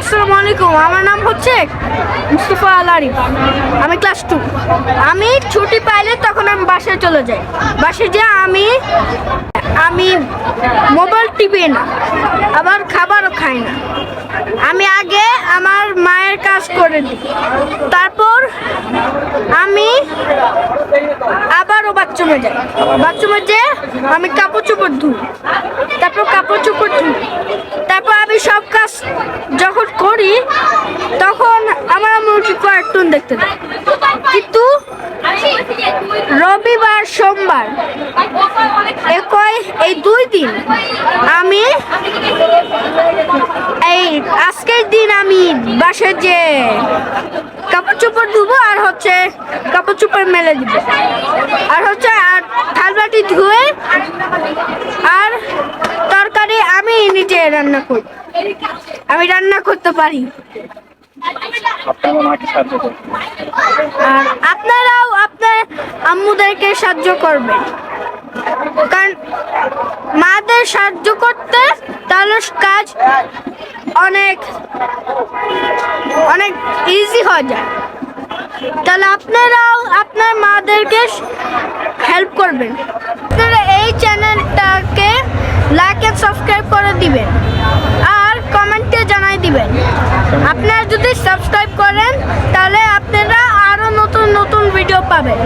আসসালামু আলাইকুম, আমার নাম হচ্ছে মুস্তফা আল আরিফ। আমি ক্লাস 2। আমি ছুটি পাইলে তখন আমি বাসায় চলে যাই। বাসায় যেয়ে আমি মোবাইল টিপি না, আবার খাবারও খাই না। আমি আগে আমার মায়ের কাজ করে দিই, তারপর আমি আবারও বাথরুমে যাই। বাথরুমে যেয়ে আমি কাপড় চোপড় ধুই, তারপর তারপর আমি সব কাজ যখন করি তখন আমার আম্মুকে কার্টুন দেখতে দেয়। কিন্তু রবিবার সোমবার এই 2 দিন আমি আজকের দিন আমি বাসায় যে কাপড় চোপড় ধুবো আর কাপড় চোপড় মেলে দিব, আর থালবাটি ধুয়ে আর তরকারি আমি নিজে রান্না করি। আমি রান্না করতে পারি। আর আপনারাও আপনার আম্মুদেরকে সাহায্য করবেন, কারণ মাদের সাহায্য করতে তাহলে কাজ অনেক ইজি হয়ে যায়। তাহলে আপনারাও আপনার মাদেরকে হেল্প করবেন। আপনারা এই চ্যানেলটাকে লাইক এন্ড সাবস্ক্রাইব করে দিবেন আর কমেন্টে জানাই দিবেন। আপনারা যদি সাবস্ক্রাইব করেন তাহলে আপনারা আরো নতুন ভিডিও পাবেন।